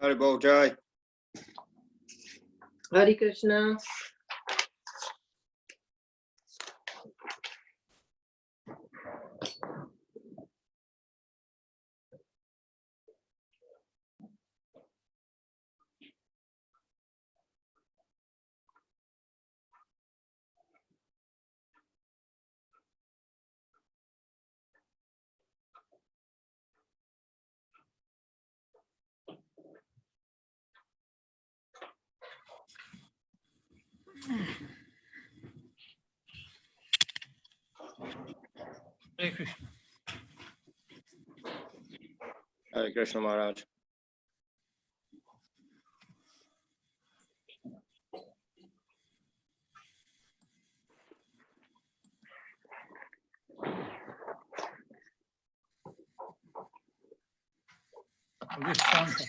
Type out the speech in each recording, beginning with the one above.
Haribol Jai. Hare Krishna. Hare Krishna. Hare Krishna Maharaj. We'll just stand for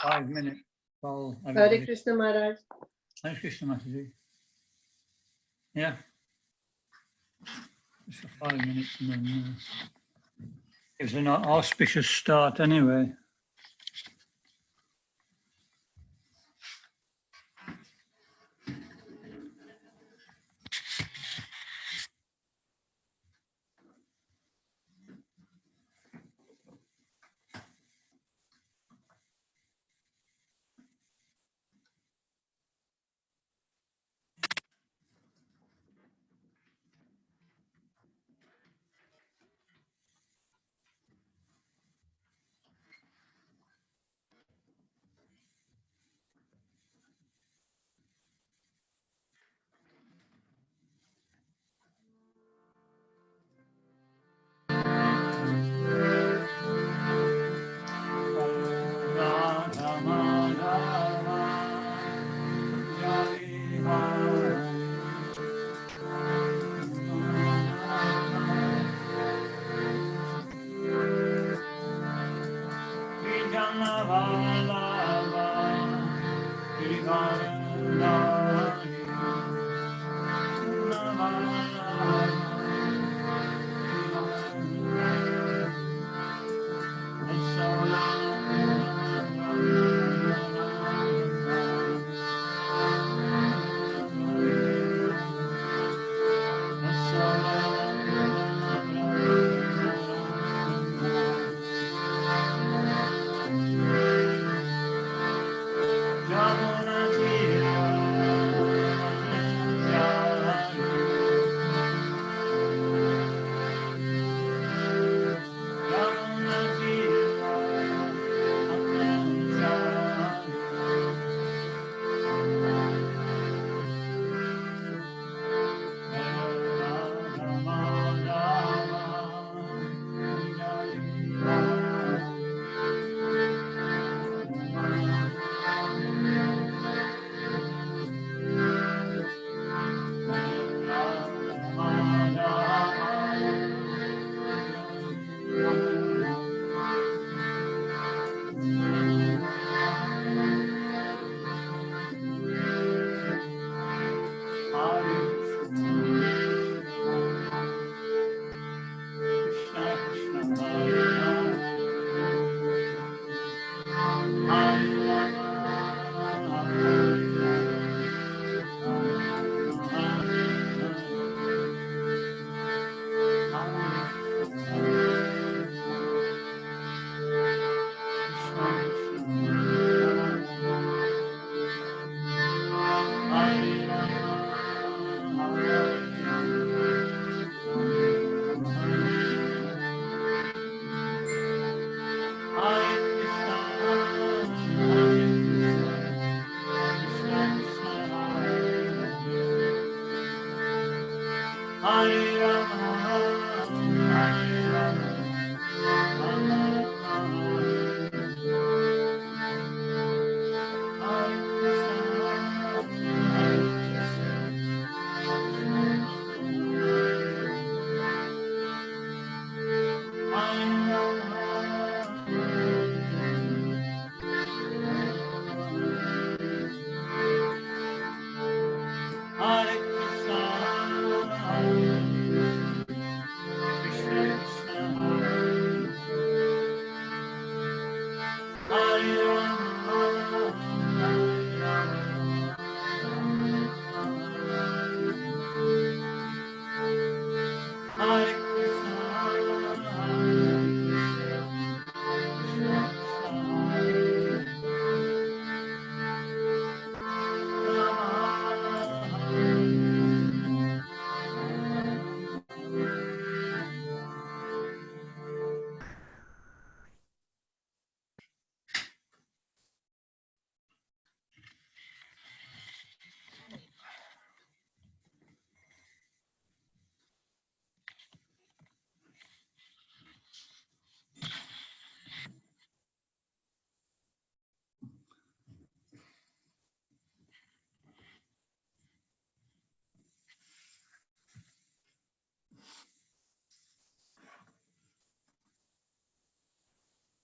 5 minutes. Hare Krishna Maharaj. Hare Krishna Mataji. Yeah. Just for 5 minutes and then gives an auspicious start anyway. Jamuna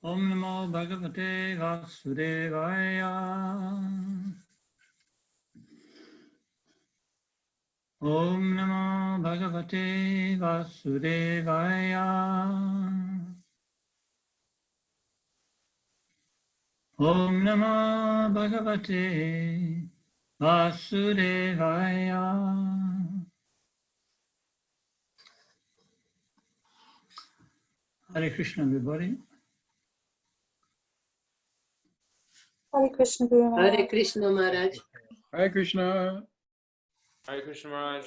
Om Namo Bhagavate Vasudevaya. Om Namo Bhagavate Vasudevaya. Om Namo Bhagavate Vasudevaya. Hare Krishna, everybody. Hare Krishna, Guru Maharaj. Hare Krishna Maharaj. Hare Krishna. Hare Krishna Maharaj.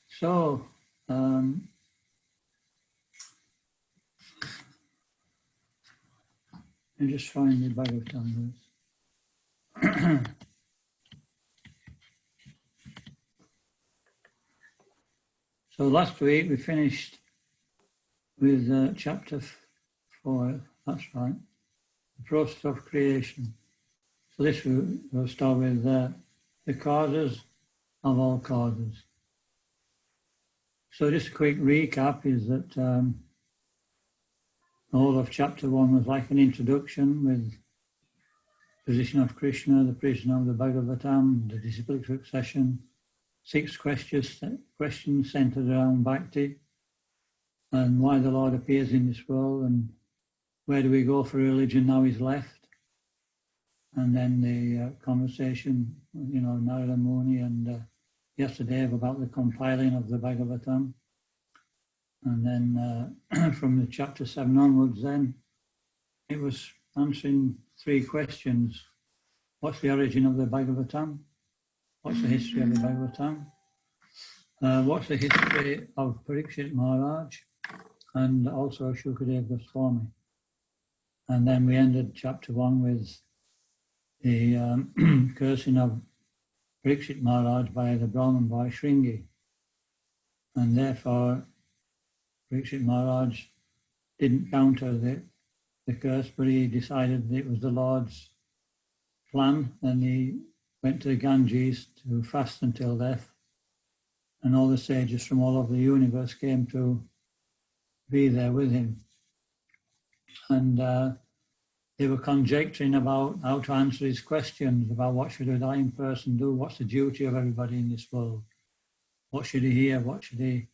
So, I just find the Bhagavatam verse. So last week we finished with chapter 4, that's right, the process of creation. So this we'll start with the causes of all causes. So just a quick recap is that the whole of chapter 1 was like an introduction with the position of Krishna, the position of the Bhagavatam, the disciplic succession, 6 questions centered around Bhakti, and why the Lord appears in this world, and where do we go for religion now he's left. And then the conversation, Narada Muni and yesterday about the compiling of the Bhagavatam. And then from the chapter 7 onwards then, it was answering 3 questions. What's the origin of the Bhagavatam? What's the history of the Bhagavatam? What's the history of Parikshit Maharaj? And also Shukadeva Goswami. And then we ended chapter 1 with the cursing of Parikshit Maharaj by the Brahman boy Shringi. And therefore, Parikshit Maharaj didn't counter the curse, but he decided that it was the Lord's plan, and he went to the Ganges to fast until death. And all the sages from all over the universe came to be there with him. And they were conjecturing about how to answer his questions about what should a dying person do, what's the duty of everybody in this world, what should he hear, what should he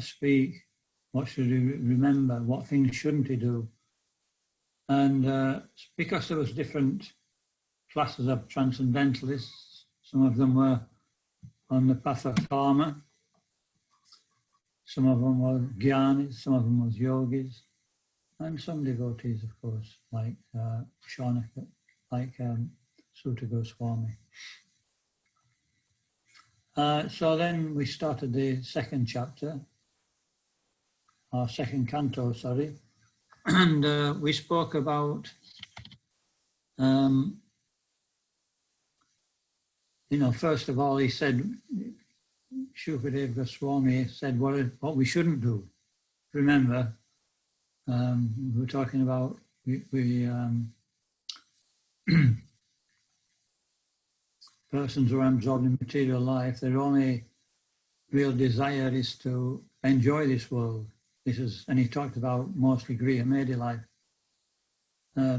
speak, what should he remember, what things shouldn't he do. And because there was different classes of transcendentalists, some of them were on the path of karma, some of them were jnanis, some of them were yogis, and some devotees, of course, like Shaunaka, like Sutta Goswami. So then we started the second chapter, or second canto, sorry, and we spoke about, first of all, he said, Shukadeva Goswami said what we shouldn't do. Remember, we were talking about persons who are absorbed in material life, their only real desire is to enjoy this world. And he talked about mostly Griha Medi life,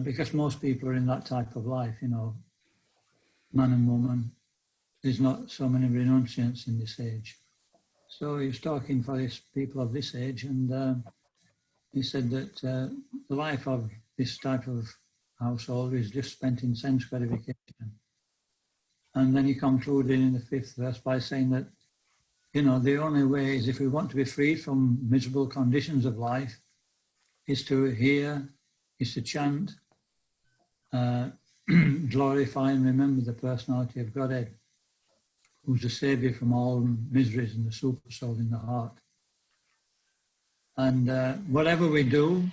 because most people are in that type of life, man and woman. There's not so many renunciants in this age. So he was talking for these people of this age, and he said that the life of this type of household is just spent in sense gratification. And then he concluded in the 5th verse by saying that, the only way is, if we want to be free from miserable conditions of life, is to hear, is to chant, glorify and remember the personality of Godhead, who's the saviour from all miseries and the super soul in the heart. And whatever we do,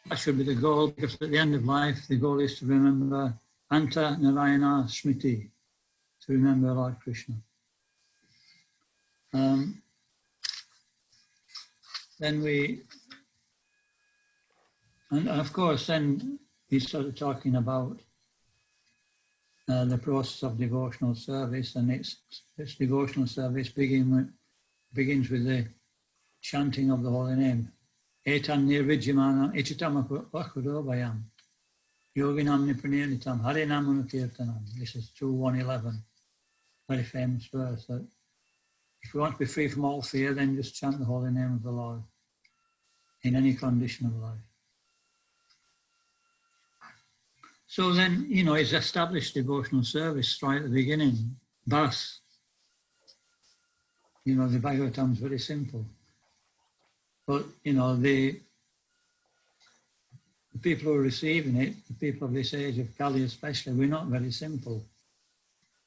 that should be the goal, because at the end of life, the goal is to remember Anta Narayana Smriti, to remember Lord Krishna. And of course, then he started talking about the process of devotional service, and its devotional service begins with the chanting of the holy name, Etan Nirvijimana Ichitama Vakudobayam Yoginam Nipunitam Harinam Kirtanam. This is 2:111. Very famous verse that if we want to be free from all fear, then just chant the holy name of the Lord in any condition of life. So then, he's established devotional service right at the beginning. Bas. The Bhagavatam is very simple. But, the people who are receiving it, the people of this age of Kali especially, we're not very simple.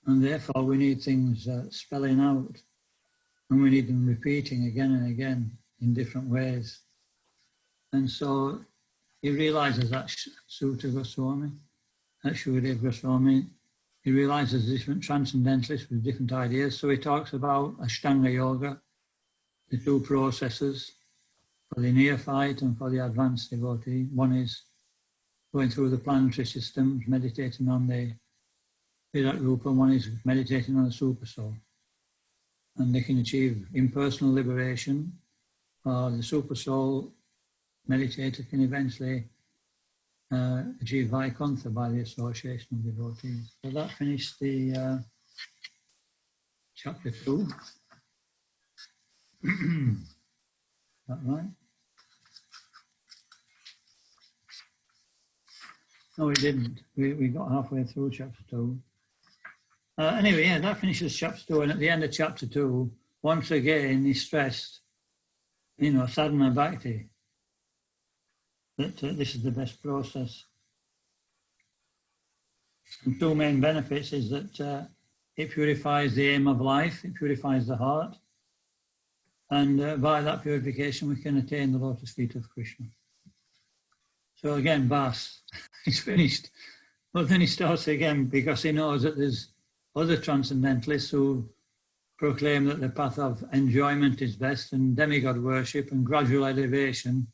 And therefore we need things spelling out. And we need them repeating again and again in different ways. And so he realizes that Sutta Goswami, that Shukadev Goswami, he realizes different transcendentalists with different ideas. So he talks about Ashtanga Yoga, the two processes for the neophyte and for the advanced devotee. One is going through the planetary systems, meditating on the Virat Rupa, one is meditating on the Super Soul. And they can achieve impersonal liberation, or the Super Soul meditator can eventually achieve Vaikuntha by the association of devotees. So that finished the chapter 2. Is that right? No, we didn't. We got halfway through chapter 2. Anyway, yeah, that finishes chapter 2. And at the end of chapter 2, once again, he stressed, sadhana bhakti, that this is the best process. And two main benefits is that it purifies the aim of life, it purifies the heart, and by that purification we can attain the lotus feet of Krishna. So again, Bas, he's finished. But then he starts again because he knows that there's other transcendentalists who proclaim that the path of enjoyment is best and demigod worship and gradual elevation,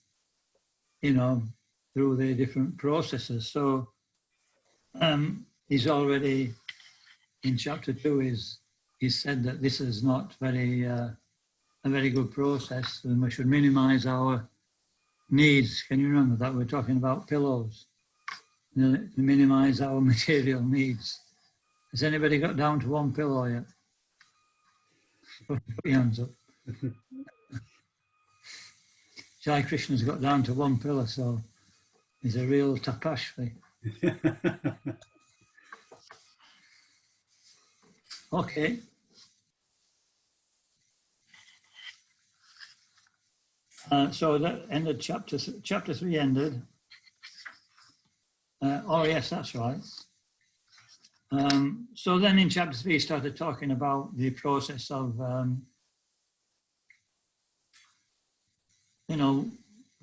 through the different processes. So he's already, in chapter 2, he's said that this is not a very good process, and we should minimize our needs. Can you remember that? We're talking about pillows. To minimize our material needs. Has anybody got down to one pillow yet? Put your hands up. Jai Krishna's got down to one pillow, so he's a real tapashvi. Okay. So that ended chapter 3 ended. Oh yes, that's right. So then in chapter 3 he started talking about the process of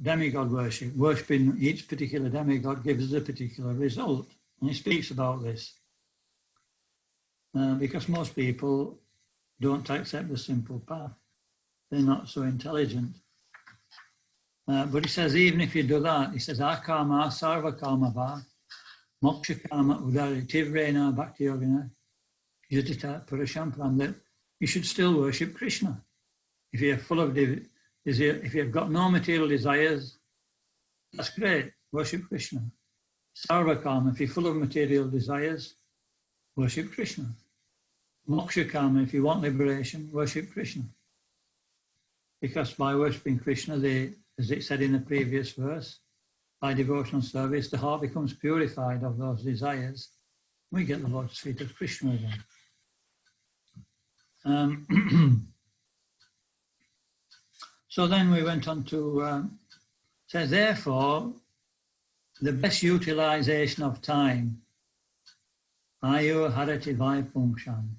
demigod worship. Worshipping each particular demigod gives us a particular result. And he speaks about this. Because most people don't accept the simple path. They're not so intelligent. But he says, even if you do that, he says, Akama, Sarva Kama Va, Moksha Kama Udari, Tivrena, Bhakti Yogina, Yudita Purushampram, that you should still worship Krishna. If you're full of if you've got no material desires, that's great, worship Krishna. Sarva Kama, if you're full of material desires, worship Krishna. Moksha Kama, if you want liberation, worship Krishna. Because by worshipping Krishna, as it said in the previous verse, by devotional service, the heart becomes purified of those desires. We get the lotus feet of Krishna again. So then we went on to say, therefore, the best utilization of time, Ayur Harati Vaipumshan.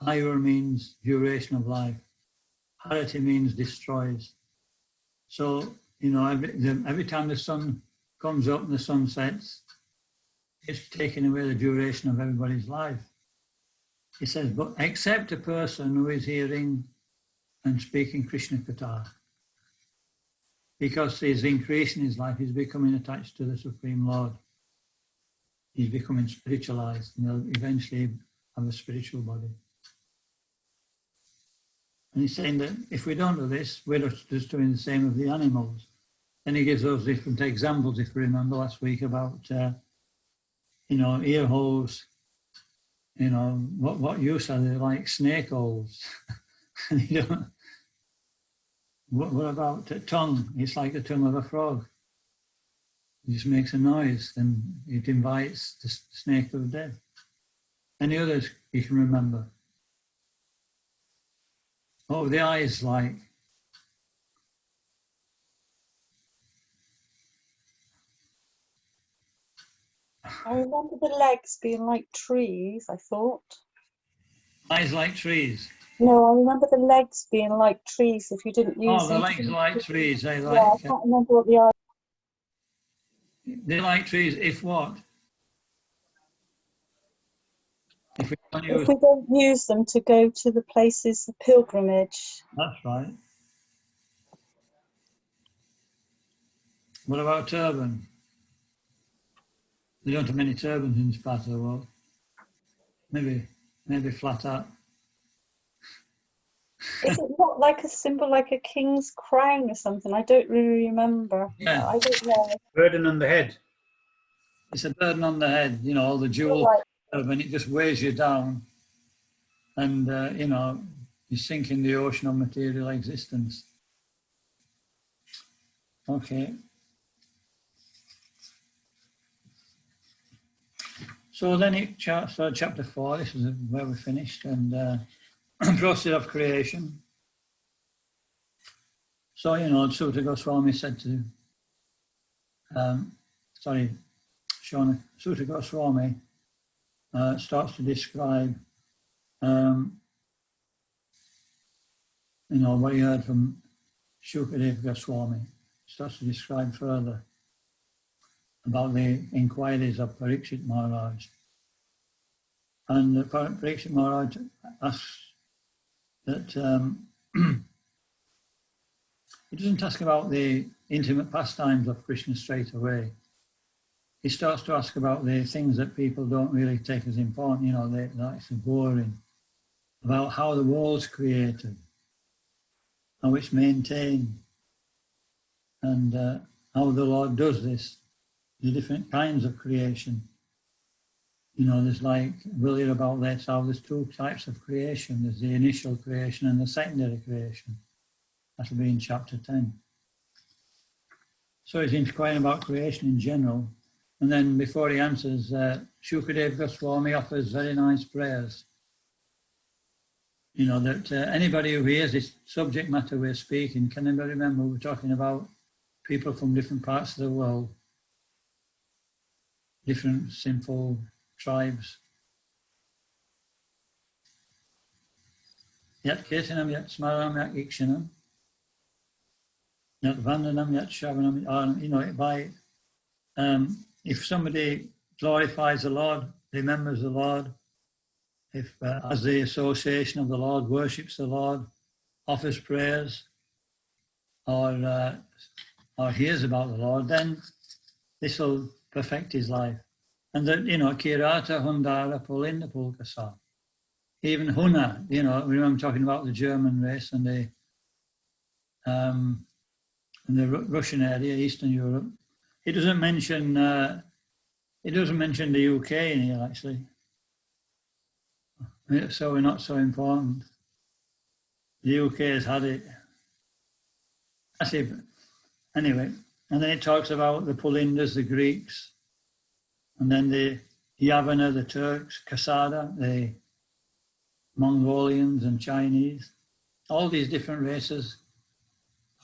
Ayur means duration of life. Harati means destroys. So, every time the sun comes up and the sun sets, it's taking away the duration of everybody's life. He says, but except a person who is hearing and speaking Krishna Katha, because he's increasing his life, he's becoming attached to the Supreme Lord. He's becoming spiritualized, and he'll eventually have a spiritual body. And he's saying that if we don't do this, we're just doing the same with the animals. then he gives those different examples, if you remember last week, about, ear holes, what use are they? Like snake holes. And what about a tongue? It's like the tongue of a frog. It just makes a noise, and it invites the snake of death. Any others you can remember? What were the eyes like? I remember the legs being like trees, I thought. Eyes like trees. No, I remember the legs being like trees if you didn't use Oh, the them. legs are like trees. Yeah, I can't remember what the eyes. They're like trees if what? If we don't use... If we don't use them to go to the places of pilgrimage. That's right. What about turban? They don't have many turbans in this part of the world. Maybe flat hat. Is it not like a symbol, like a king's crown or something? I don't really remember. Yeah. I don't know. Burden on the head. It's a burden on the head, all the jewels, Right. and it just weighs you down. And, you sink in the ocean of material existence. Okay. So then chapter 4, this is where we finished, and process of creation. So, Sutta Goswami said to, Sutta Goswami starts to describe, what he heard from Shukadeva Goswami, starts to describe further about the inquiries of Parikshit Maharaj. And Parikshit Maharaj asks that he doesn't ask about the intimate pastimes of Krishna straight away. He starts to ask about the things that people don't really take as important, that's boring, about how the world's created, how it's maintained, and how the Lord does this, the different kinds of creation. There's we'll hear about this, how there's two types of creation. There's the initial creation and the secondary creation. That'll be in chapter 10. So he's inquiring about creation in general. And then before he answers, Shukadeva Goswami offers very nice prayers. That anybody who hears this subject matter we're speaking, can anybody remember we're talking about people from different parts of the world, different sinful tribes. Yat Ketanam, Yat Smaranam, Yat Ikshanam, Yat Vandanam, Yat Shavanam, if somebody glorifies the Lord, remembers the Lord, if as the association of the Lord, worships the Lord, offers prayers, or hears about the Lord, then this will perfect his life. And that, Kirata Hundara Pulinda Pulkasa. Even Hunna, remember talking about the German race and the Russian area, Eastern Europe. It doesn't mention the UK in here, actually. So we're not so important. The UK has had it. That's it. Anyway, and then it talks about the Pulindas, the Greeks, and then the Yavana, the Turks, Kasada, the Mongolians and Chinese, all these different races.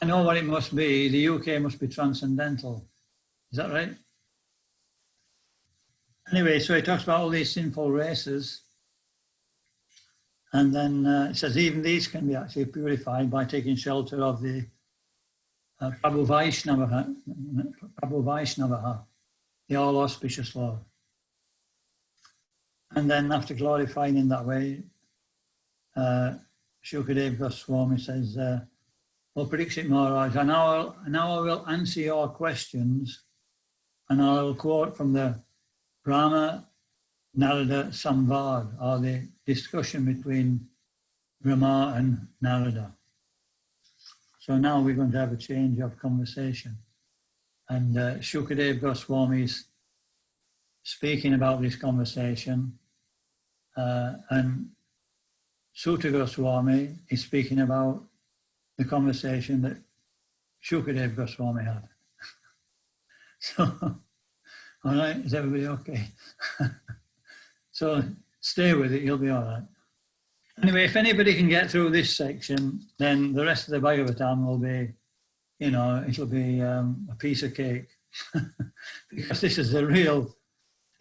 I know what it must be. The UK must be transcendental. Is that right? Anyway, so he talks about all these sinful races. And then it says even these can be actually purified by taking shelter of the Prabhu Vaishnavaha, the all auspicious Lord. And then after glorifying in that way, Shukadeva Goswami says, "O Parikshit Maharaj, and now I will answer your questions, and I will quote from the Brahma Narada Samvad, or the discussion between Brahma and Narada." So now we're going to have a change of conversation. And Shukadev Goswami is speaking about this conversation, and Sutta Goswami is speaking about the conversation that Shukadev Goswami had. So, all right, is everybody okay? So stay with it, you'll be all right. Anyway, if anybody can get through this section, then the rest of the Bhagavatam will be, you know, it'll be a piece of cake. Because this is the real,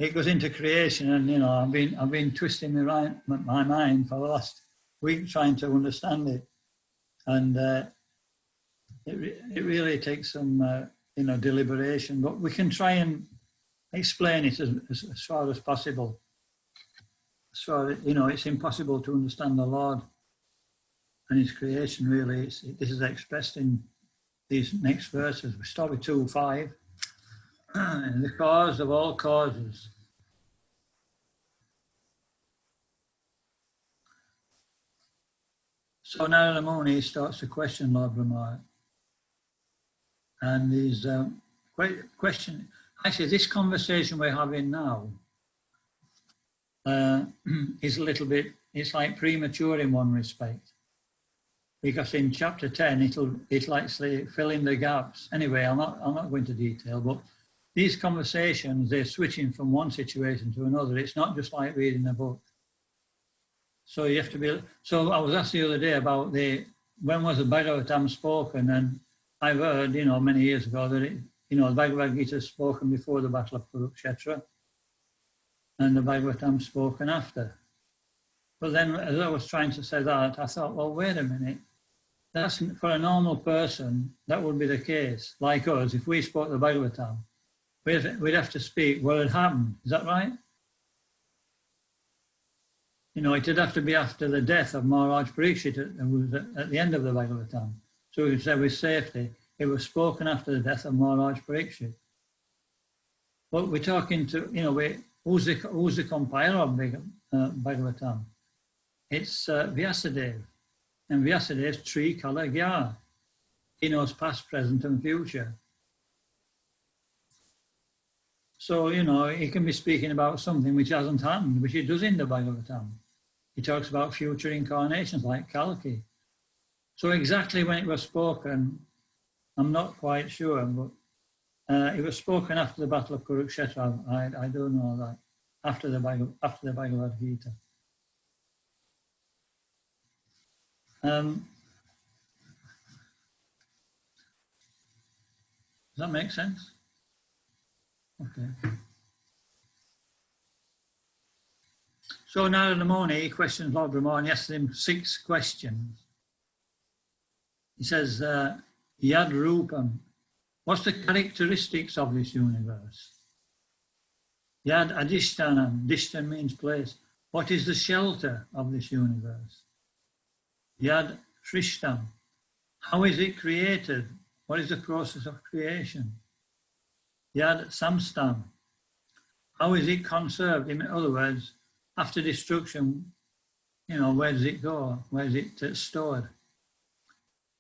it goes into creation, and you know, I've been twisting my mind for the last week trying to understand it, and it really takes some you know, deliberation, but we can try and explain it as far as possible. So, you know, it's impossible to understand the Lord and His creation, really. This is expressed in these next verses. We start with 2:5. The cause of all causes. So Narada Muni starts to question Lord Brahma. And he's question. Actually, this conversation we're having now is a little bit, it's like premature in one respect, because in chapter 10 it'll actually fill in the gaps. Anyway, I'm not going into detail, but these conversations, they're switching from one situation to another. It's not just like reading a book. So you have to be. So I was asked the other day about when was the Bhagavatam spoken, and I've heard, you know, many years ago that you know, the Bhagavad Gita is spoken before the Battle of Kurukshetra, and the Bhagavatam spoken after. But then, as I was trying to say that, I thought, well, wait a minute. That's for a normal person, that would be the case. Like us, if we spoke the Bhagavatam, we'd have to speak what had happened. Is that right? You know, it'd have to be after the death of Maharaj Parikshit at the end of the Bhagavatam. So we could say with safety, it was spoken after the death of Maharaj Parikshit. But we're talking to, you know, who's the compiler of Bhagavatam? It's Vyasadeva. And Vyasadev's Tri-Kala Gya. He knows past, present and future. So, you know, he can be speaking about something which hasn't happened, which he does in the Bhagavatam. He talks about future incarnations like Kalki. So exactly when it was spoken, I'm not quite sure, but it was spoken after the Battle of Kurukshetra. I do know that, after the Bhagavad Gita. Does that make sense? Okay. So Narada Muni, he questions Lord Brahma and he asks him 6 questions. He says, Yad Rupam, what's the characteristics of this universe? Yad Adishtanam, Dishtan means place. What is the shelter of this universe? Yad Shrishtam, how is it created? What is the process of creation? Yad Samstam, how is it conserved? In other words, after destruction, you know, where does it go? Where is it stored?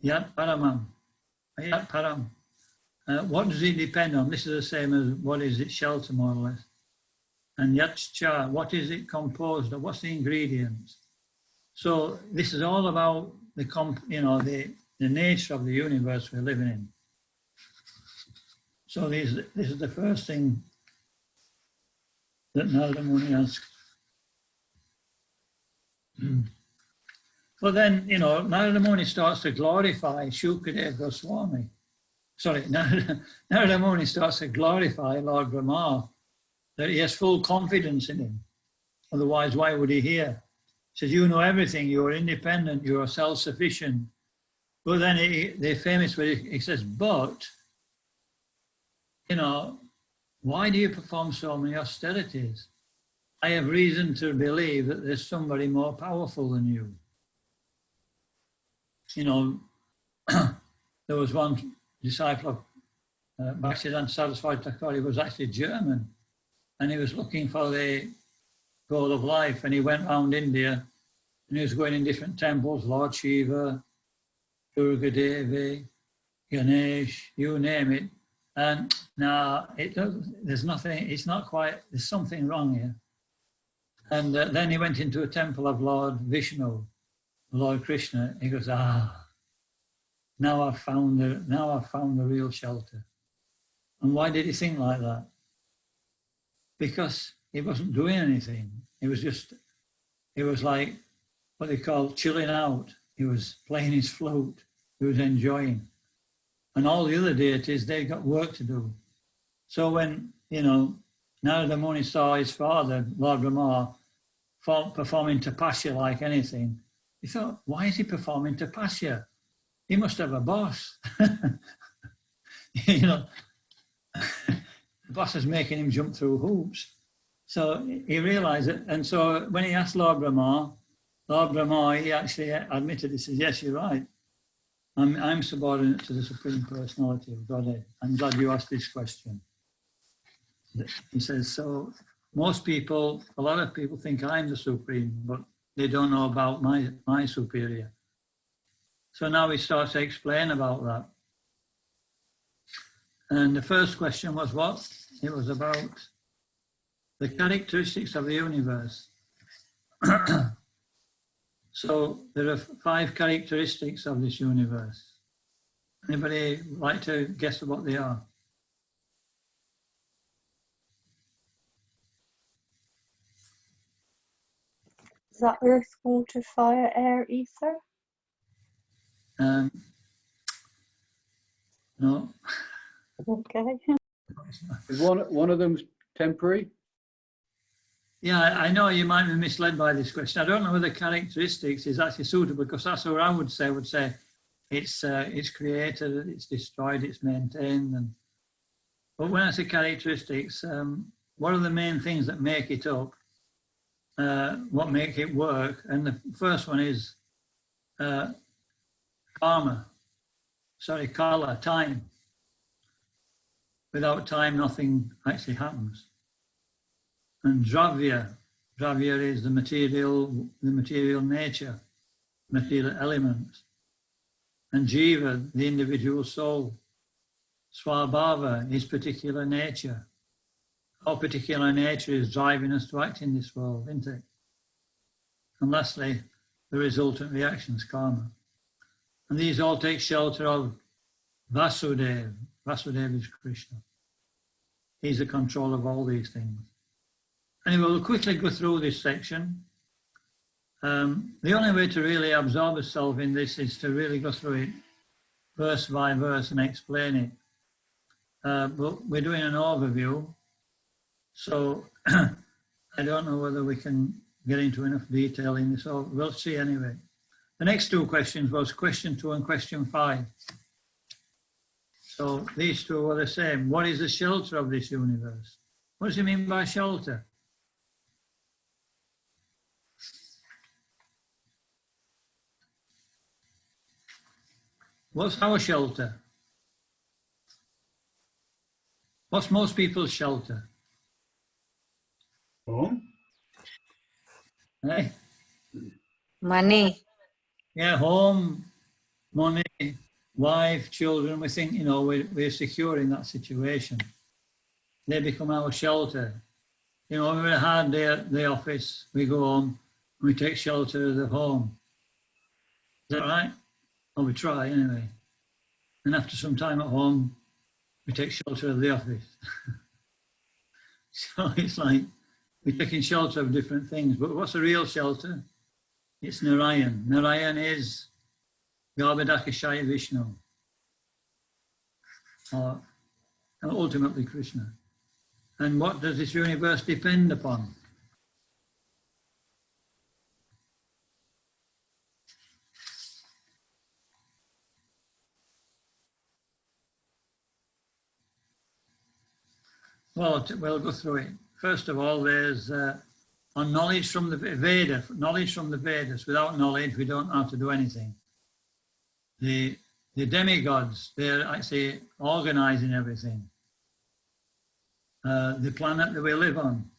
Yat Paramam, Yat Param. What does it depend on? This is the same as what is its shelter, more or less. And Yat Cha, what is it composed of? What's the ingredients? So this is all about the nature of the universe we're living in. So this is the first thing that Narada Muni asks. But then, you know, Narada Muni starts to glorify Shukadeva Goswami. Sorry, Narada Muni starts to glorify Lord Brahma, that he has full confidence in him. Otherwise, why would he hear? He says, you know everything, you are independent, you are self-sufficient. But then the famous way, he says, but, you know, why do you perform so many austerities? I have reason to believe that there's somebody more powerful than you. You know, there was one disciple of Bhaktisiddhanta Saraswati Thakur, he was actually German, and he was looking for the goal of life, and he went around India, and he was going in different temples, Lord Shiva, Durga Devi, Ganesh, you name it, And now there's nothing, it's not quite, there's something wrong here. And then he went into a temple of Lord Vishnu, Lord Krishna. He goes, now I've found the real shelter. And why did he think like that? Because he wasn't doing anything. He was like what they call chilling out. He was playing his flute. He was enjoying. And all the other deities, they got work to do. So when, Narada Muni saw his father, Lord Brahma, performing tapasya like anything, he thought, why is he performing tapasya? He must have a boss. The boss is making him jump through hoops. So he realized it. And so when he asked Lord Brahma, he actually admitted, he says, yes, you're right. I'm subordinate to the Supreme Personality of Godhead. I'm glad you asked this question. He says, so most people, a lot of people think I'm the Supreme, but they don't know about my superior. So now he starts to explain about that. And the first question was what? It was about the characteristics of the universe. So there are 5 characteristics of this universe. Anybody like to guess what they are? Is that earth, water, fire, air, ether? No. Okay. Is one of them temporary? Yeah, I know you might be misled by this question. I don't know whether characteristics is actually suitable, because that's what I would say. It's created, it's destroyed, it's maintained. But when I say characteristics, what are the main things that make it up? What make it work? And the first one is kala, time. Without time, nothing actually happens. And dravya is the material nature, material elements. And jiva, the individual soul. Swabhava, his particular nature. Our particular nature is driving us to act in this world, isn't it? And lastly, the resultant reactions, karma. And these all take shelter of Vasudeva. Vasudeva is Krishna. He's the control of all these things. Anyway, we'll quickly go through this section. The only way to really absorb yourself in this is to really go through it verse by verse and explain it. But we're doing an overview, so I don't know whether we can get into enough detail in this. So we'll see anyway. The next 2 questions was question 2 and question 5. So these 2 were the same. What is the shelter of this universe? What does he mean by shelter? What's our shelter? What's most people's shelter? Home. Hey? Money. Yeah, home, money, wife, children. We think, we're secure in that situation. They become our shelter. We've had a hard day at the office, we go home, and we take shelter of the home. Is that right? Or we try anyway. And after some time at home, we take shelter of the office. So it's like we're taking shelter of different things. But what's the real shelter? It's Narayan. Narayan is Garbhodakashaya Vishnu. And ultimately Krishna. And what does this universe depend upon? Well, we'll go through it. First of all, there's on knowledge from the Vedas. Knowledge from the Vedas. Without knowledge, we don't know how to do anything. The demigods, they're actually organizing everything. The planet that we live on.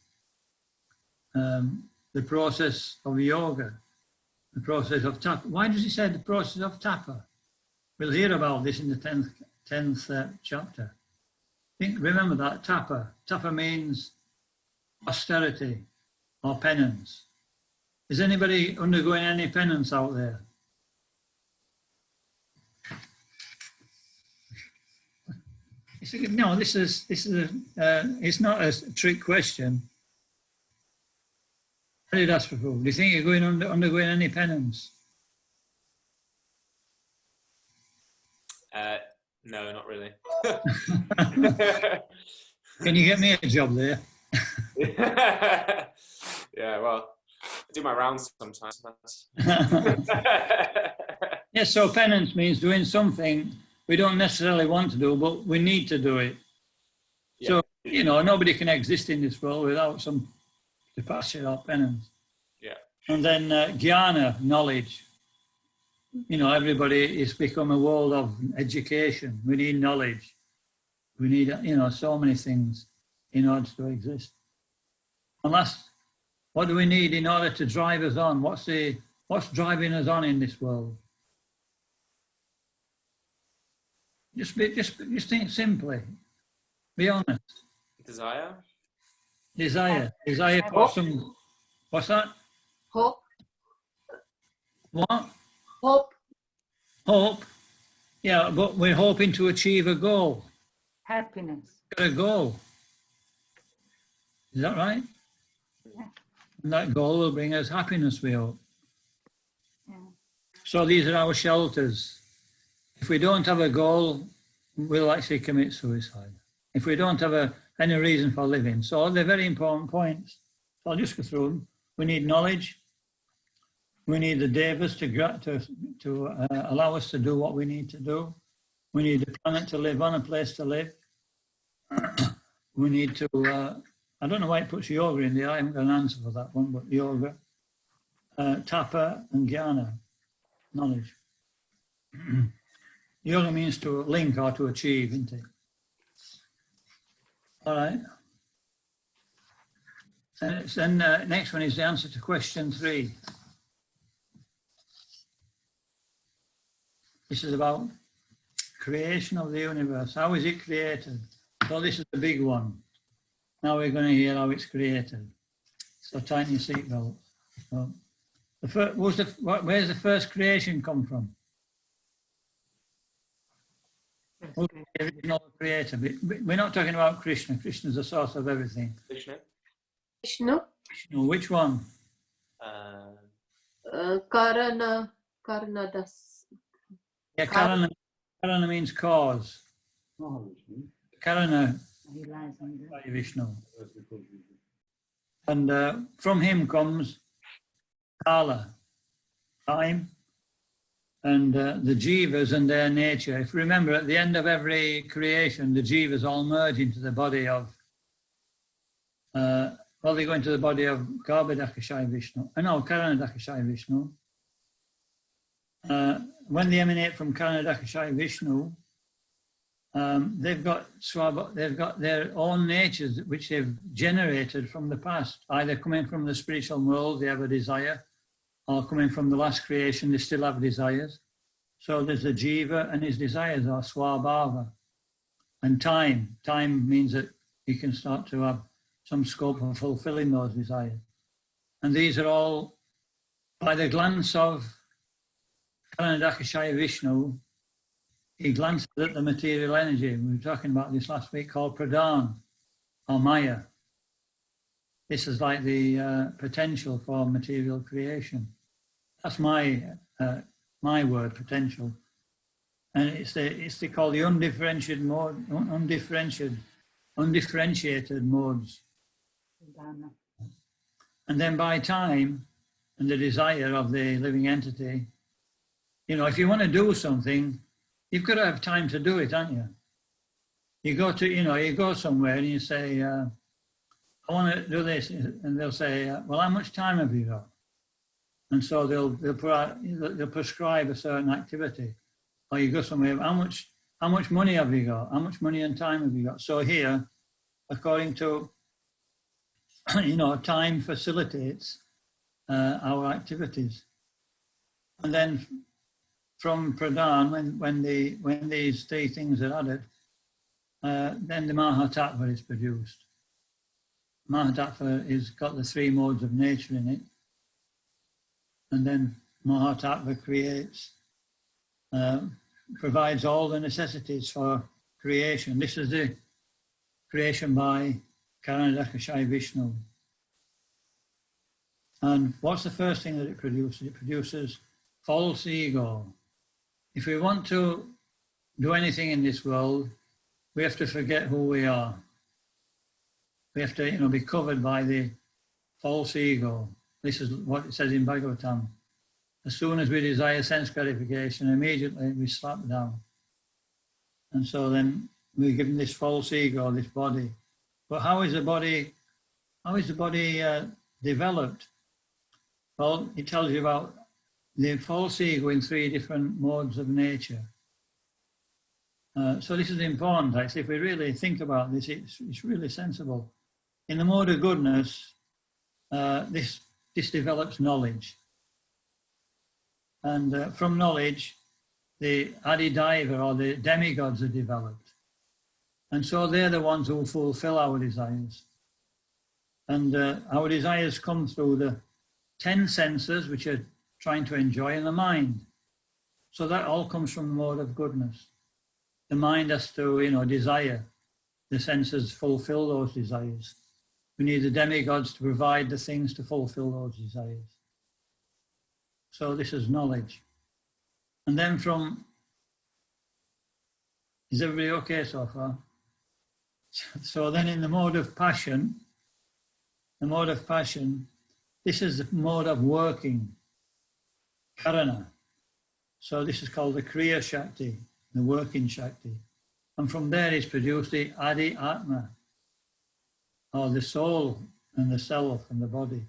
The process of yoga. The process of tapa. Why does he say the process of tapa? We'll hear about this in the 10th chapter. Remember that, tapa. Tapa means austerity or penance. Is anybody undergoing any penance out there? No, this is it's not a trick question. Haridas Prabhu, do you think you're undergoing any penance? No, not really. Can you get me a job there? Yeah, well, I do my rounds sometimes. Yeah, so penance means doing something we don't necessarily want to do, but we need to do it. Yeah. So, you know, nobody can exist in this world without some departure or penance. Yeah. And then jnana, knowledge. You know, everybody, it's become a world of education. We need knowledge. We need, you know, so many things in order to exist. Unless, what do we need in order to drive us on? What's driving us on in this world? Just think simply. Be honest. Desire? Desire for some. What's that? Hope. What? Hope. Hope. Yeah, but we're hoping to achieve a goal. Happiness. Got a goal. Is that right? Yeah. And that goal will bring us happiness, we hope. Yeah. So these are our shelters. If we don't have a goal, we'll actually commit suicide. If we don't have any reason for living. So they're very important points. So I'll just go through them. We need knowledge. We need the devas to allow us to do what we need to do. We need a planet to live on, a place to live. We need to, I don't know why it puts yoga in there. I haven't got an answer for that one, but yoga, tapa and jnana, knowledge. Yoga means to link or to achieve, isn't it? All right. And next one is the answer to question 3. This is about creation of the universe. How is it created? So this is the big one. Now we're going to hear how it's created. So tighten your seatbelt. So where's the first creation come from? Who's the original creator? We're not talking about Krishna. Krishna is the source of everything. Vishnu? Vishnu. No, which one? Karana das. Yeah, Karana means cause. Karana, Vishnu. And from him comes Kala, time, and the jivas and their nature. If you remember, at the end of every creation, the jivas all merge into the body of, they go into the body of Garbhadakashaya Vishnu. No, Karanadakashaya Vishnu. When they emanate from Karanadakashaya Vishnu, they've got their own natures which they've generated from the past, either coming from the spiritual world, they have a desire, or coming from the last creation, they still have desires. So there's the jiva and his desires are swabhava. And time means that he can start to have some scope for fulfilling those desires. And these are all, by the glance of Karanadakashaya Vishnu, he glances at the material energy. We were talking about this last week, called pradhan or maya. This is like the potential for material creation. That's my word, potential. And it's called the undifferentiated modes. And then by time and the desire of the living entity, you know, if you want to do something, you've got to have time to do it, haven't you? You go somewhere and you say, I want to do this, and they'll say, well, how much time have you got? And so they'll prescribe a certain activity. Or you go somewhere, how much money have you got? How much money and time have you got? So here, according to, time facilitates our activities. And then from pradhan, when these 3 things are added, then the Mahatattva is produced. Mahatattva is got the three modes of nature in it. And then Mahatattva creates, provides all the necessities for creation. This is the creation by Karanadakashai Vishnu. And what's the first thing that it produces? It produces false ego. If we want to do anything in this world, we have to forget who we are. We have to, be covered by the false ego. This is what it says in Bhagavatam. As soon as we desire sense gratification, immediately we slap down. And so then we're given this false ego, this body. But how is the body developed? Well, it tells you about the false ego in three different modes of nature. So this is important, actually. If we really think about this, it's really sensible. In the mode of goodness, this develops knowledge. And from knowledge, the Adidaiva or the demigods are developed. And so they're the ones who fulfill our desires. And our desires come through the 10 senses, which are trying to enjoy, in the mind. So that all comes from the mode of goodness. The mind has to, desire. The senses fulfill those desires. We need the demigods to provide the things to fulfill those desires. So this is knowledge. And then is everybody okay so far? So then in the mode of passion, this is the mode of working, karana. So this is called the Kriya Shakti, the working Shakti. And from there is produced the Adi Atma, or the soul and the self and the body.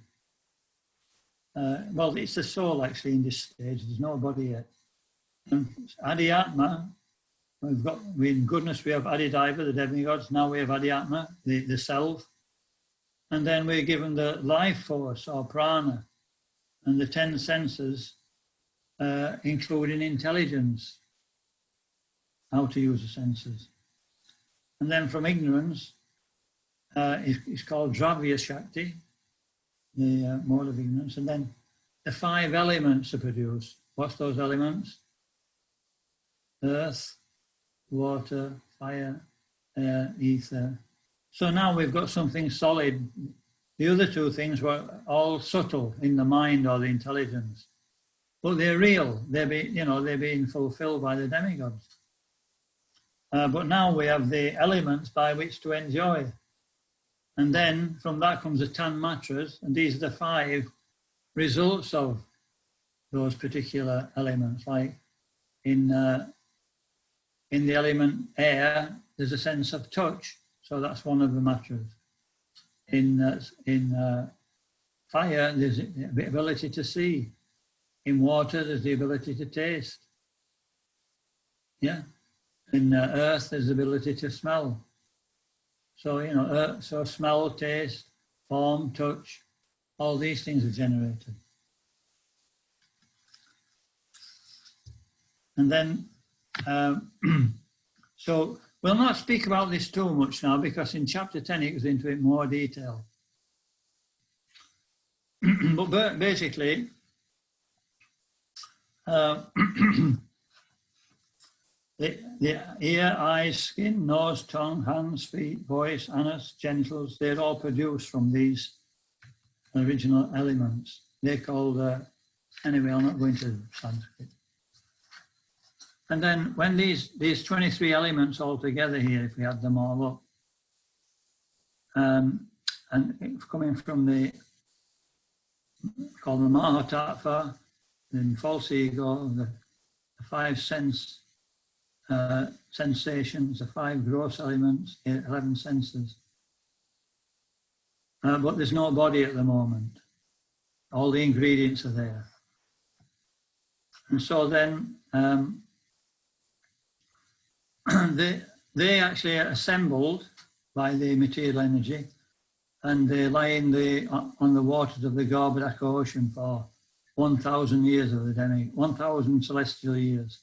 Well, it's the soul actually in this stage, there's no body yet. And Adi Atma, in goodness we have Adidaiva, the demigods, now we have Adi Atma, the self. And then we're given the life force or prana and the 10 senses, including intelligence, how to use the senses. And then from ignorance, it's called Dravya Shakti, the mode of ignorance. And then the 5 elements are produced. What's those elements? Earth, water, fire, air, ether. So now we've got something solid. The other 2 things were all subtle in the mind or the intelligence. But they're real. They're being fulfilled by the demigods. But now we have the elements by which to enjoy. And then from that comes the Tanmatras, and these are the 5 results of those particular elements. Like in the element air, there's a sense of touch. So that's one of the matras. In fire, there's the ability to see. In water, there's the ability to taste. Yeah. In earth, there's the ability to smell. So, so smell, taste, form, touch, all these things are generated. And then, so we'll not speak about this too much now because in chapter 10 it goes into it more detail. But basically, the ear, eyes, skin, nose, tongue, hands, feet, voice, anus, genitals, they're all produced from these original elements. They're called, anyway, I'm not going to Sanskrit. And then when these 23 elements all together here, if we add them all up, and coming from called the Mahatattva, the false ego, the 5 sensations, the 5 gross elements, 11 senses. But there's no body at the moment. All the ingredients are there. And so then they actually are assembled by the material energy, and they lie on the waters of the Garbhodaka ocean for 1,000 years of the demi, 1,000 celestial years.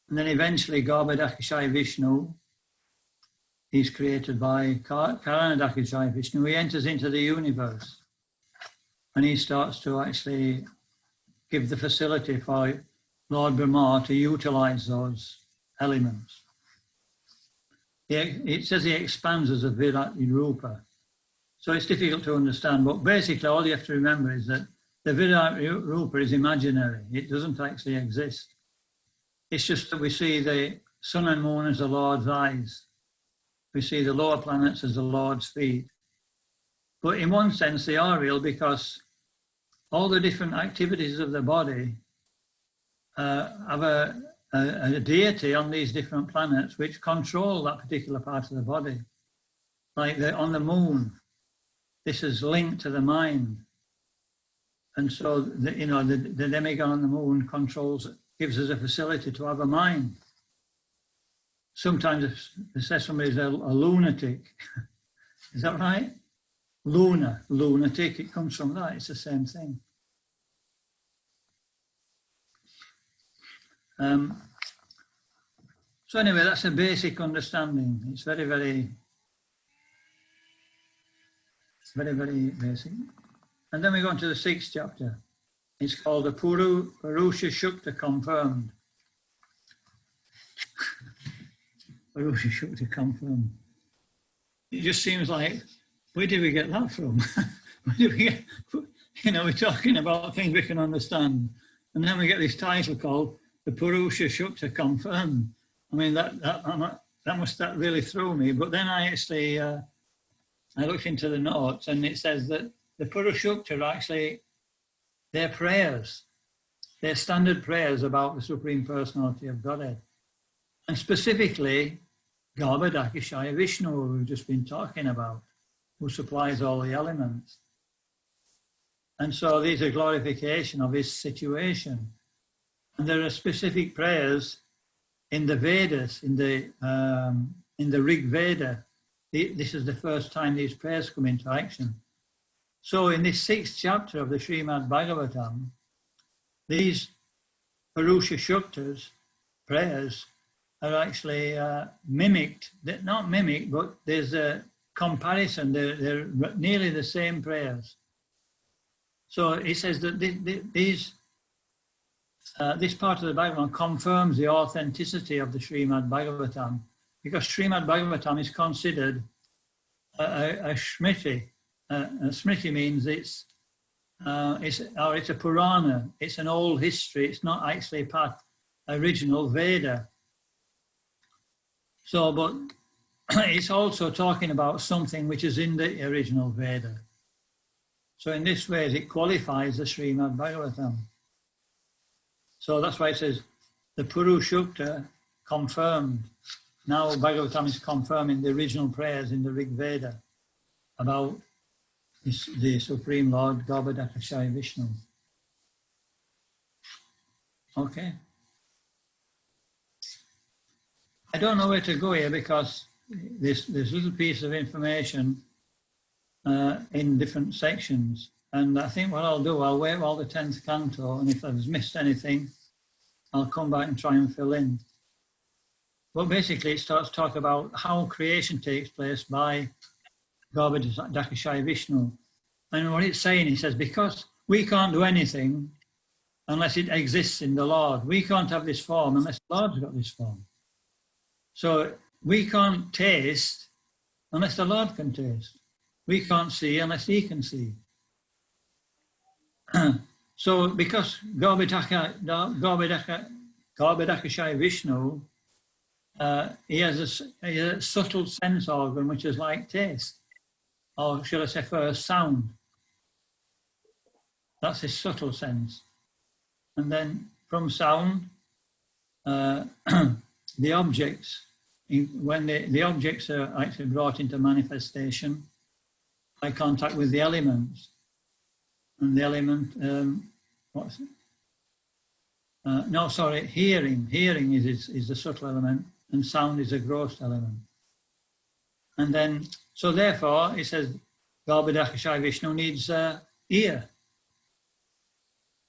And then eventually Garbhodakashai Vishnu he's created by Karanadakashaya Vishnu. He enters into the universe and he starts to actually give the facility for Lord Brahma to utilize those elements. It says he expands as a Virat Rupa. So it's difficult to understand, but basically all you have to remember is that the Virat Rupa is imaginary. It doesn't actually exist. It's just that we see the sun and moon as the Lord's eyes. We see the lower planets as the Lord's feet. But in one sense, they are real because all the different activities of the body have a deity on these different planets which control that particular part of the body. Like on the moon, this is linked to the mind. And so, the demigod on the moon controls, gives us a facility to have a mind. Sometimes they say somebody's a lunatic. Is that right? Lunatic, it comes from that, it's the same thing. So anyway, that's a basic understanding. It's very, very basic. And then we go on to the 6th chapter. It's called the Purusha Shukta Confirmed. Purusha Shukta Confirmed. It just seems like, where did we get that from? Where did we get, we're talking about things we can understand. And then we get this title called the Purusha Shukta Confirmed. I mean, that really threw me. But then I actually, I looked into the notes and it says that the Purushukta are actually, they're prayers. They're standard prayers about the Supreme Personality of Godhead. And specifically, Garbhodakashaya Vishnu, who we've just been talking about, who supplies all the elements. And so these are glorification of his situation. And there are specific prayers in the Vedas, in the Rig Veda. This is the first time these prayers come into action. So in this 6th chapter of the Srimad Bhagavatam, these Purusha Shuktas, prayers, are actually mimicked, not mimicked, but there's a comparison, they're nearly the same prayers. So it says that this part of the Bhagavatam confirms the authenticity of the Srimad Bhagavatam, because Srimad Bhagavatam is considered a Smriti. Smriti means it's a Purana, it's an old history, it's not actually part original Veda. So, but it's also talking about something which is in the original Veda. So in this way, it qualifies the Srimad Bhagavatam. So that's why it says, the Purushukta confirmed. Now Bhagavatam is confirming the original prayers in the Rig Veda about the Supreme Lord, Garbhodakashaya Vishnu. Okay. I don't know where to go here because this little piece of information in different sections. And I think what I'll do, I'll wait all the 10th canto, and if I've missed anything, I'll come back and try and fill in. But basically it starts to talk about how creation takes place by Garbhodakashaya Vishnu. And what it's saying, he says, because we can't do anything unless it exists in the Lord. We can't have this form unless the Lord's got this form. So we can't taste unless the Lord can taste. We can't see unless he can see. So because Garbhodakashaya Vishnu, he has a subtle sense organ which is like taste, or should I say first sound. That's his subtle sense. And then from sound, the objects, when the objects are actually brought into manifestation by contact with the elements. And the element, what's it? No, sorry, hearing. Hearing is the subtle element, and sound is a gross element. And then, so therefore, it says, Garbhodakashaya Vishnu needs ear.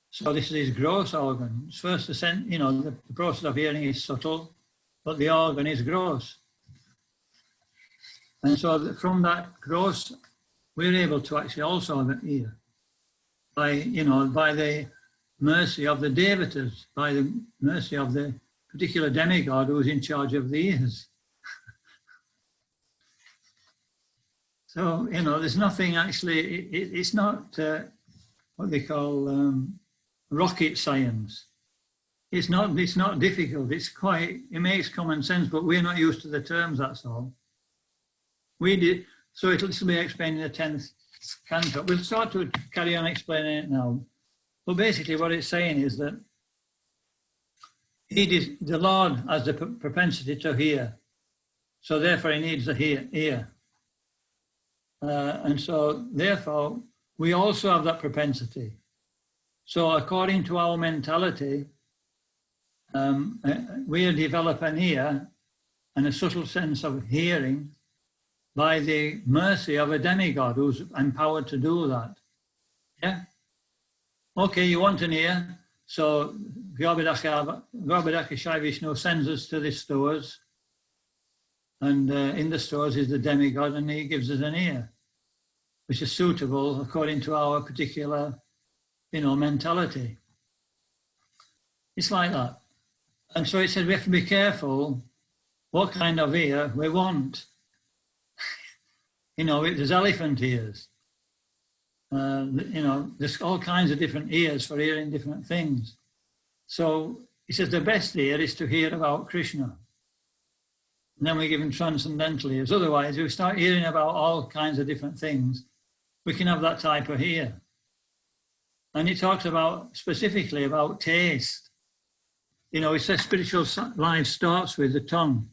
So this is his gross organ. First, the process of hearing is subtle, but the organ is gross. And so from that gross, we're able to actually also have an ear by, you know, by the mercy of the devatas, by the mercy of the particular demigod who's in charge of the ears. So, you know, there's nothing actually, it's not what they call rocket science. It's not difficult. It's quite, it makes common sense, but we're not used to the terms, that's all. We did, so it'll be explained in the 10th canto. We'll start to carry on explaining it now. But basically what it's saying is that the Lord has the propensity to hear. So therefore he needs a ear. And so therefore we also have that propensity. So according to our mentality, we develop an ear and a subtle sense of hearing by the mercy of a demigod who's empowered to do that. Yeah? Okay, you want an ear, so Garbhadaka Shai Vishnu sends us to the stores, and in the stores is the demigod, and he gives us an ear, which is suitable according to our particular, you know, mentality. It's like that. And so it says we have to be careful what kind of ear we want. You know, there's elephant ears. You know, there's all kinds of different ears for hearing different things. So he says the best ear is to hear about Krishna. And then we give him transcendental ears. Otherwise, if we start hearing about all kinds of different things, we can have that type of ear. And he talks about, specifically about taste. You know, he says spiritual life starts with the tongue.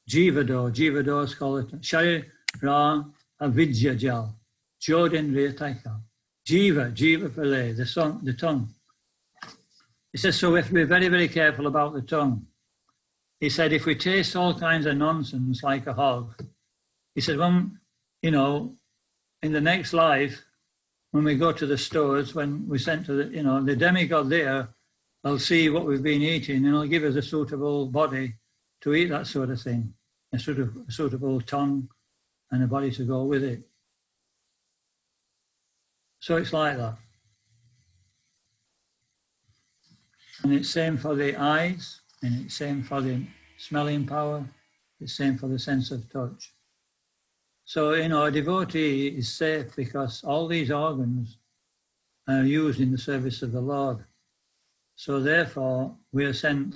Jivado is called it. Shari Ra Avidya Jal. Jodendriya Taika. Jiva Pale, the tongue. He says, so we have to be very, very careful about the tongue. He said, if we taste all kinds of nonsense like a hog, he said, when, you know, in the next life, when we go to the stores, when we sent to the, you know, the demigod there, will see what we've been eating and he'll give us a suitable body to eat that sort of thing, a suitable tongue and a body to go with it. So it's like that. And it's same for the eyes, and it's same for the smelling power, it's same for the sense of touch. So, you know, a devotee is safe because all these organs are used in the service of the Lord. So therefore, we are sent,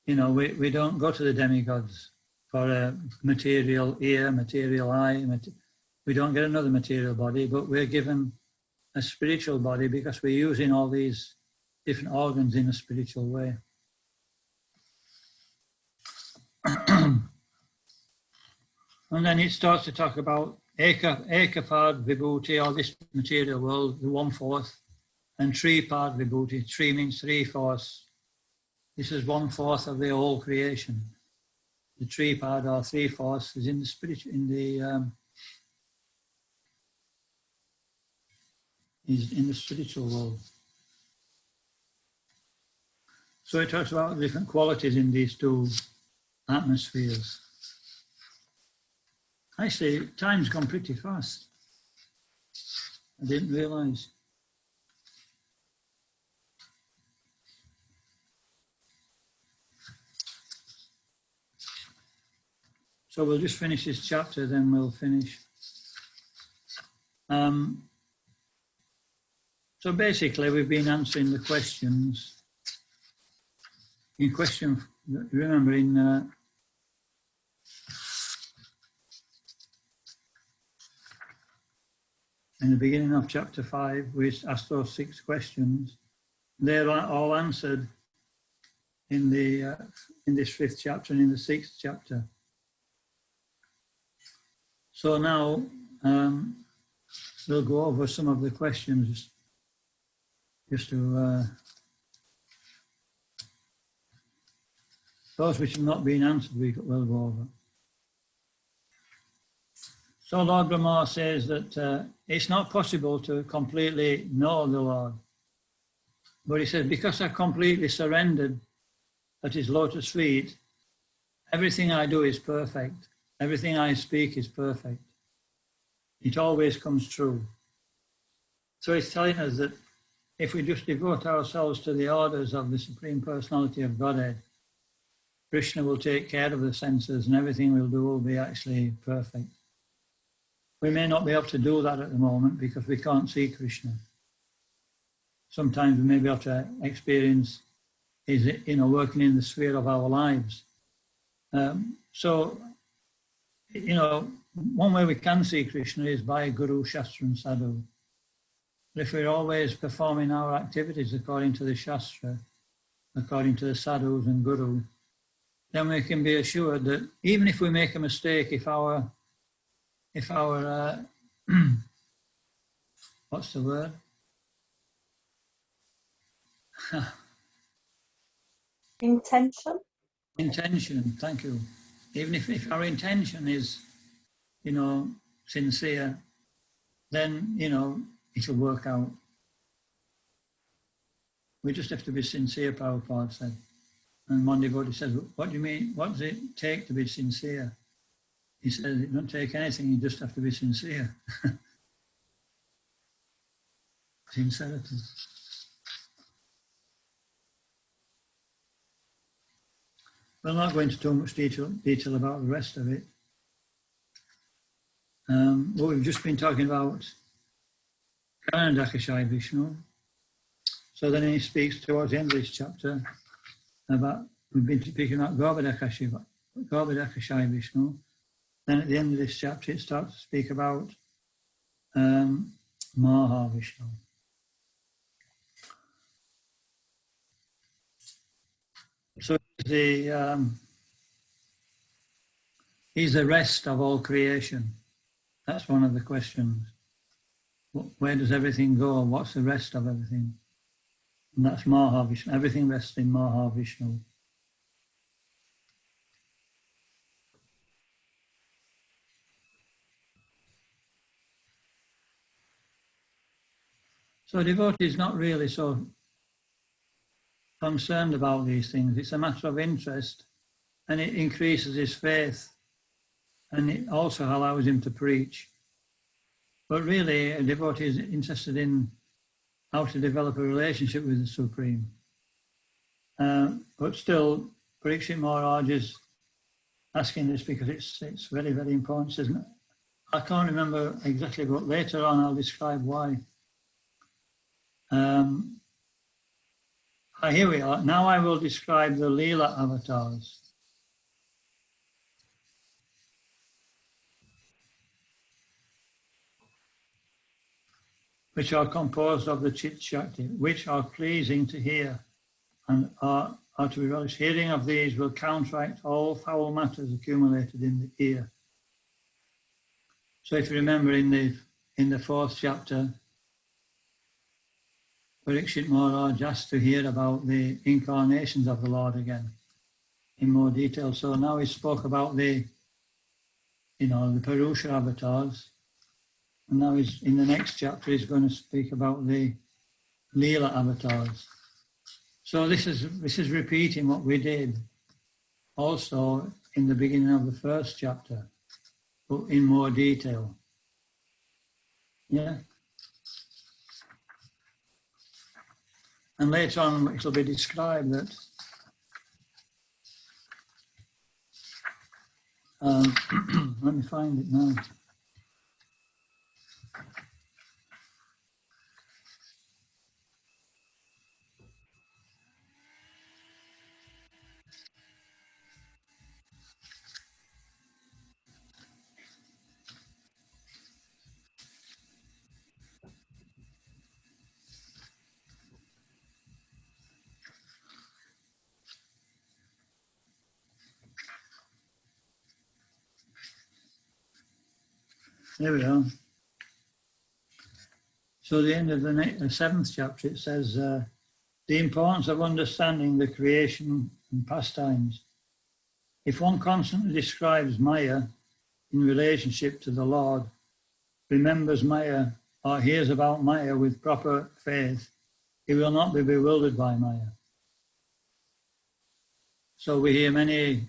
you know, we don't go to the demigods for a material ear, material eye. We don't get another material body, but we're given a spiritual body because we're using all these different organs in a spiritual way. And then it starts to talk about Ekapad Vibhuti, or this material world, the 1/4, and Tripad Vibhuti. Tri means 3/4. This is 1/4 of the whole creation. The Tripad, or 3/4, is in the spiritual, is in the spiritual world. So it talks about the different qualities in these two atmospheres. Actually, time's gone pretty fast. I didn't realise. So we'll just finish this chapter, then we'll finish. So basically, we've been answering the questions. In question, remember in the beginning of chapter 5, we asked those 6 questions. They're all answered in the in this 5th chapter and in the 6th chapter. So now we'll go over some of the questions just to those which have not been answered, we'll go over. So Lord Brahma says that it's not possible to completely know the Lord. But he says, because I completely surrendered at his lotus feet, everything I do is perfect. Everything I speak is perfect. It always comes true. So it's telling us that if we just devote ourselves to the orders of the Supreme Personality of Godhead, Krishna will take care of the senses and everything we'll do will be actually perfect. We may not be able to do that at the moment because we can't see Krishna. Sometimes we may be able to experience his, working in the sphere of our lives. So, one way we can see Krishna is by Guru, Shastra and Sadhu. But if we're always performing our activities according to the Shastra, according to the Sadhus and Guru, then we can be assured that even if we make a mistake, if our what's the word? Intention? Intention, thank you. Even if our intention is, sincere, then, it'll work out. We just have to be sincere, Prabhupada said. And one devotee says, what do you mean? What does it take to be sincere? He says, it doesn't take anything, you just have to be sincere. Sincerity. We'll not go into too much detail about the rest of it. But we've just been talking about Karanadakashai Vishnu. So then he speaks towards the end of this chapter about, we've been speaking about Govardhakashai Vishnu. Then at the end of this chapter it starts to speak about Mahavishnu. So he's the rest of all creation. That's one of the questions. Where does everything go? What's the rest of everything? And that's Mahavishnu. Everything rests in Mahavishnu. So a devotee is not really so concerned about these things. It's a matter of interest, and it increases his faith, and it also allows him to preach. But really, a devotee is interested in how to develop a relationship with the Supreme. But still, Parikshit Maharaj is asking this because it's very, very important, isn't it? I can't remember exactly, but later on I'll describe why. Here we are. Now I will describe the Leela avatars. Which are composed of the Chit Shakti, which are pleasing to hear and are to be relished. Hearing of these will counteract all foul matters accumulated in the ear. So if you remember in the fourth chapter, Parikshit Maharaj asked to hear about the incarnations of the Lord again in more detail. So now he spoke about the Purusha avatars. And now in the next chapter he's going to speak about the Leela avatars. So this is repeating what we did also in the beginning of the first chapter, but in more detail. Yeah. And later on it will be described that let me find it now. There we are. So the end of the seventh chapter, it says, the importance of understanding the creation and pastimes. If one constantly describes Maya in relationship to the Lord, remembers Maya or hears about Maya with proper faith, he will not be bewildered by Maya. So we hear many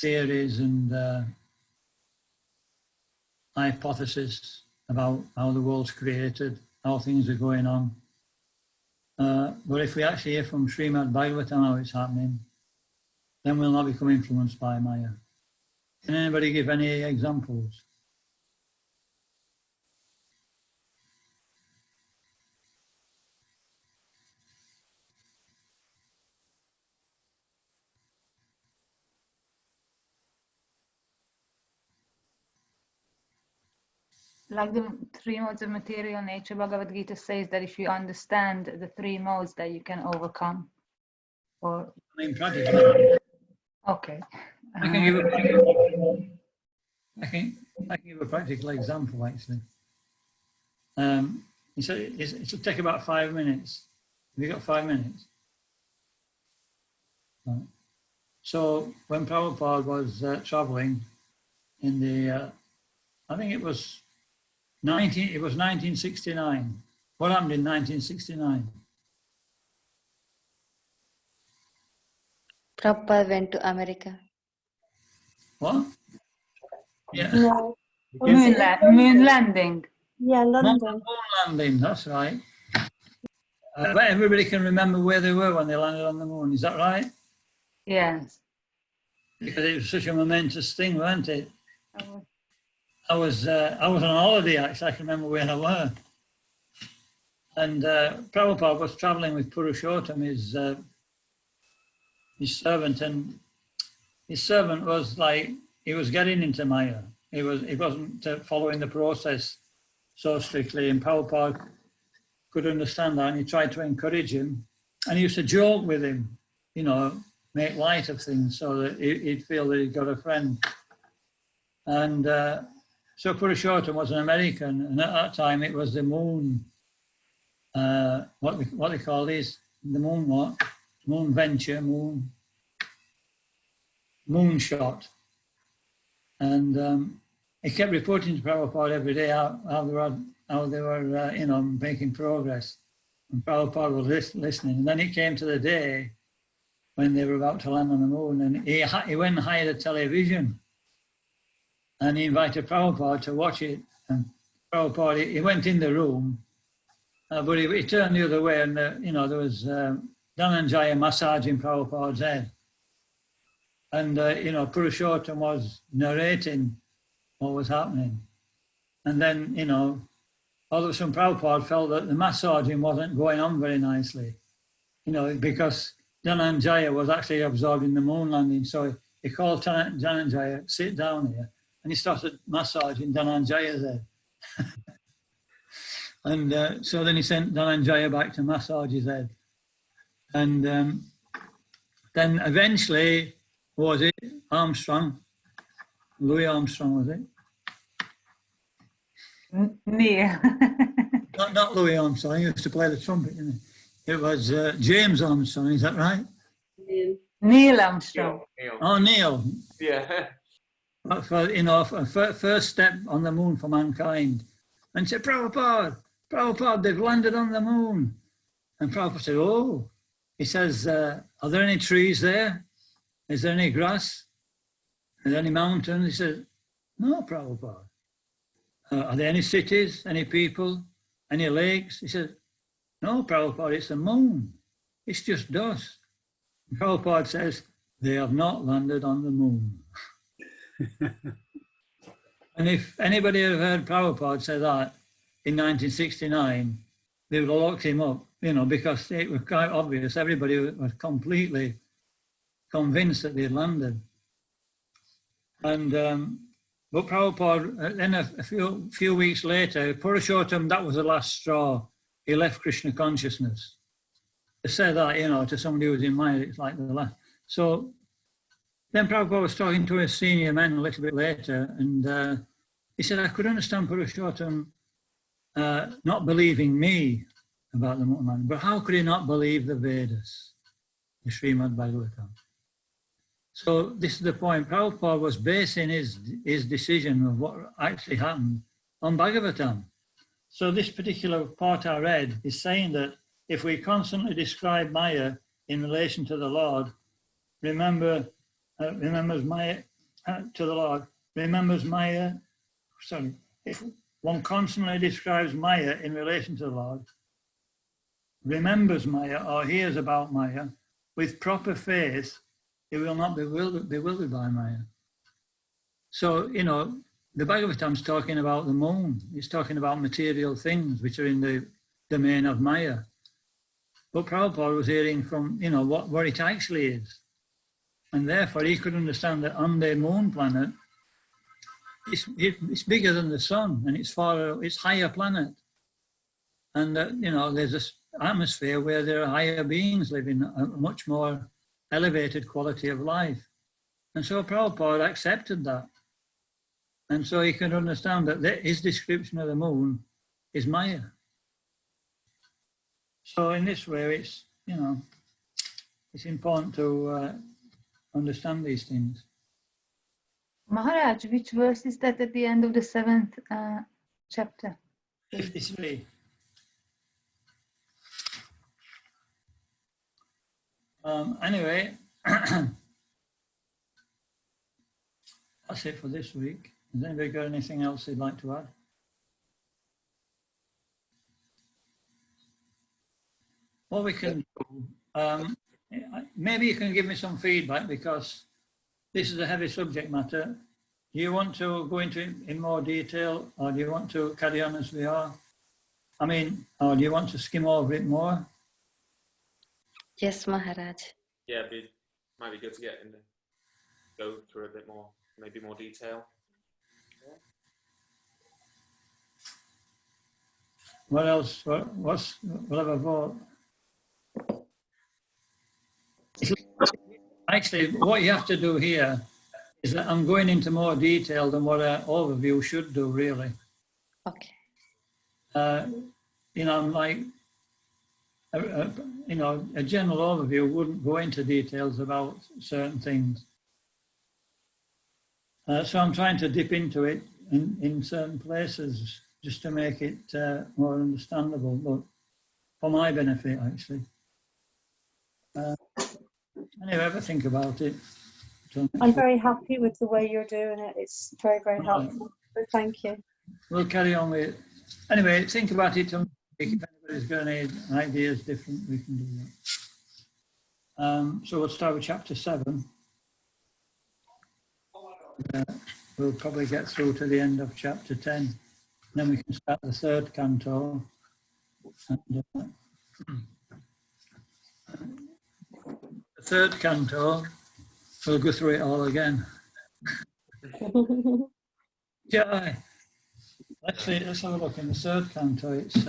theories and hypotheses about how the world's created, how things are going on. But if we actually hear from Srimad Bhagavatam how it's happening, then we'll not become influenced by Maya. Can anybody give any examples? Like the three modes of material nature, Bhagavad Gita says that if you understand the three modes, that you can overcome. Or I mean, practically. okay, I can give a practical example, actually. It'll take about 5 minutes. Have you got 5 minutes? Right. So when Prabhupada was traveling in the, I think it was 1969. What happened in 1969? Prabhupada went to America. What? Yeah. No. moon landing. Yeah, London. Moon landing, that's right. But everybody can remember where they were when they landed on the moon, is that right? Yes. Because it was such a momentous thing, wasn't it? I was on holiday, actually. I can remember where I were. And Prabhupada was traveling with Purushottam, his servant, and his servant was like, he was getting into Maya. He wasn't following the process so strictly, and Prabhupada could understand that, and he tried to encourage him. And he used to joke with him, you know, make light of things so that he'd feel that he'd got a friend. And so Purushottam was an American, and at that time it was the moon, what they call these, the moon what? Moon venture, moonshot. And he kept reporting to Prabhupada every day how they were you know, making progress. And Prabhupada was listening. And then it came to the day when they were about to land on the moon, and he went and hired a television. And he invited Prabhupada to watch it. And Prabhupada, he went in the room, but he turned the other way, and you know, there was Dhananjaya massaging Prabhupada's head. And you know, Purushottam was narrating what was happening. And then, you know, all of a sudden Prabhupada felt that the massaging wasn't going on very nicely, you know, because Dhananjaya was actually absorbing the moon landing. So he called Dhananjaya, sit down here, and he started massaging Dhananjaya's head. And so then he sent Dhananjaya back to massage his head. And then eventually, what was it? Armstrong, Louis Armstrong, was it? Near. Not Louis Armstrong, he used to play the trumpet, didn't he? It was James Armstrong, is that right? Neil Armstrong. Neil. Oh, Neil. Yeah. For, you know, first step on the moon for mankind. And said, Prabhupada, they've landed on the moon. And Prabhupada said, oh. He says, are there any trees there? Is there any grass? Is there any mountains? He says, no, Prabhupada. Are there any cities, any people, any lakes? He says, no, Prabhupada, it's the moon. It's just dust. And Prabhupada says, they have not landed on the moon. And if anybody had heard Prabhupada say that in 1969, they would have locked him up, you know, because it was quite obvious. Everybody was completely convinced that they had landed. And but Prabhupada, then a few weeks later, Purushottam, that was the last straw. He left Krishna consciousness. To say that, you know, to somebody who was in mind, it's like the last. So then Prabhupada was talking to his senior men a little bit later, and he said, I could understand Purushottam not believing me about the moon, but how could he not believe the Vedas, the Srimad Bhagavatam? So this is the point. Prabhupada was basing his decision of what actually happened on Bhagavatam. So this particular part I read is saying that if we constantly describe Maya in relation to the Lord, remember remembers Maya to the Lord, remembers Maya, sorry, if one constantly describes Maya in relation to the Lord, remembers Maya or hears about Maya, with proper faith, he will not be bewildered by Maya. So, you know, the Bhagavatam's talking about the moon. It's talking about material things which are in the domain of Maya. But Prabhupada was hearing from, you know, what it actually is. And therefore he could understand that on the moon planet, it's bigger than the sun and it's higher planet. And that, you know, there's this atmosphere where there are higher beings living, a much more elevated quality of life. And so Prabhupada accepted that. And so he could understand that his description of the moon is Maya. So in this way, it's, you know, it's important to understand these things. Maharaj, which verse is that at the end of the 7th chapter? 53. Anyway, that's it for this week. Has anybody got anything else they'd like to add? What we can do, maybe you can give me some feedback because this is a heavy subject matter. Do you want to go into it in more detail or do you want to carry on as we are? I mean, or do you want to skim over it more? Yes, Maharaj. Yeah, might be good to go through a bit more, maybe more detail. What else? What have I bought? Actually, what you have to do here is that I'm going into more detail than what an overview should do, really. Okay. You know, like, you know, a general overview wouldn't go into details about certain things. So I'm trying to dip into it in certain places just to make it more understandable, but for my benefit, actually. Anyway, have a think about it. I'm very happy with the way you're doing it. It's very, very helpful. So thank you. We'll carry on with it. Anyway, think about it. If anybody's got any ideas different, we can do that. So we'll start with chapter 7. We'll probably get through to the end of chapter 10. Then we can start the 3rd canto. And, the 3rd canto, we'll go through it all again. Yeah. Let's have a look in the 3rd canto. It's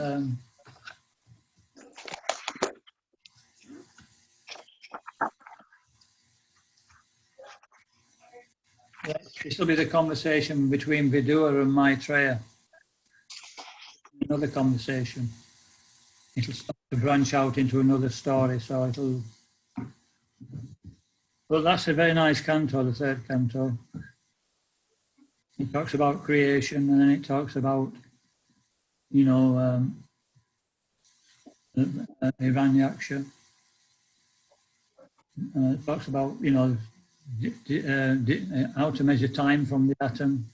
this will be the conversation between Vidura and Maitreya. Another conversation. It'll start to branch out into another story, so it'll. Well, that's a very nice canto, the 3rd canto. It talks about creation, and then it talks about, you know, Hiranyaksha. It talks about, you know, how to measure time from the atom.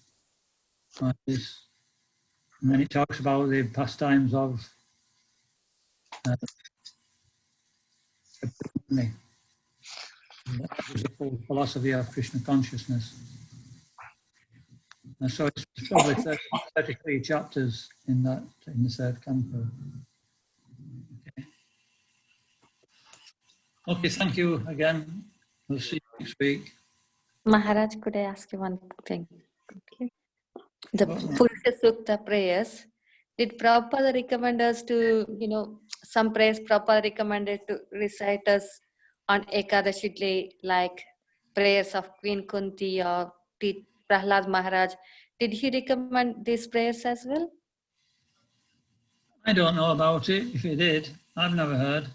Like this. And then it talks about the pastimes of the full philosophy of Krishna consciousness. And so it's probably 33 chapters in the 3rd canto. Okay, thank you again. We'll see you next week. Maharaj, could I ask you one thing? The Purusha Sukta prayers, did Prabhupada recommend us to, you know, some prayers Prabhupada recommended to recite us on Ekadashi day, like prayers of Queen Kunti or Prahlad Maharaj? Did he recommend these prayers as well? I don't know about it, if he did. I've never heard.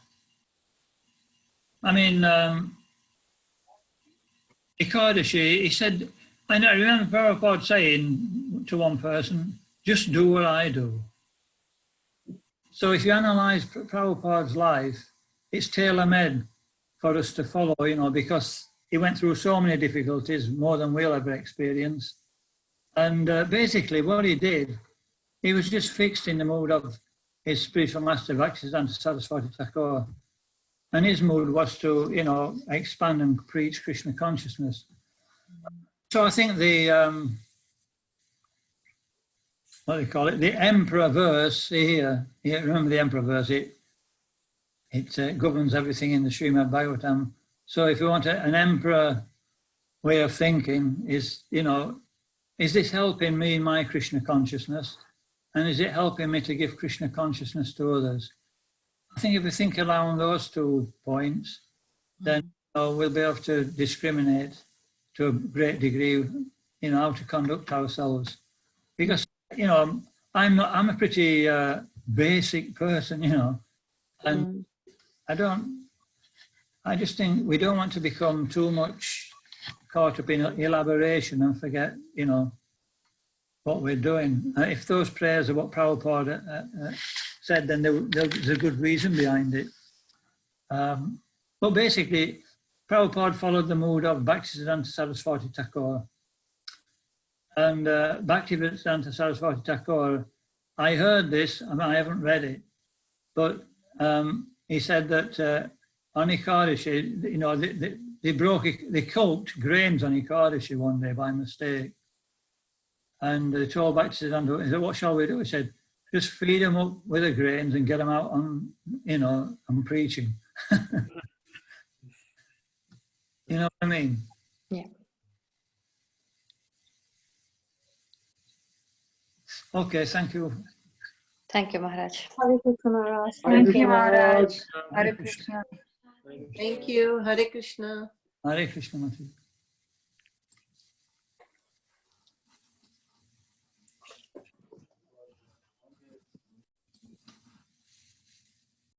I mean, Ekadashi, he said, I remember Prabhupada saying to one person, just do what I do. So if you analyse Prabhupada's life, it's tailor-made for us to follow, you know, because he went through so many difficulties, more than we'll ever experience. And basically what he did, he was just fixed in the mood of his spiritual master, Bhaktisiddhanta Saraswati Thakur. And his mood was to, you know, expand and preach Krishna consciousness. So I think the, what do you call it, the emperor verse here, remember the emperor verse, it governs everything in the Srimad Bhagavatam. So if you want an emperor way of thinking is, you know, is this helping me in my Krishna consciousness? And is it helping me to give Krishna consciousness to others? I think if we think along those 2 points, then you know, we'll be able to discriminate to a great degree, you know, how to conduct ourselves. Because, you know, I'm a pretty basic person, you know, and I just think we don't want to become too much caught up in elaboration and forget, you know, what we're doing. If those prayers are what Prabhupada said, then there's a good reason behind it. But basically, Prabhupada followed the mood of Bhaktisiddhanta Saraswati Thakur. And Bhaktisiddhanta Saraswati Thakur, I heard this, I mean, I haven't read it, but he said that on Ekadashi, you know, they cooked grains on Ekadashi one day by mistake. And they told Bhaktisiddhanta, he said, what shall we do? He said, just feed them up with the grains and get them out on, you know, on preaching. You know what I mean? Yeah. Okay, thank you. Thank you, Maharaj. Hare Krishna Maharaj. Thank you, Maharaj. Hare Krishna. Thank you. Hare Krishna. Hare Krishna, Mataji.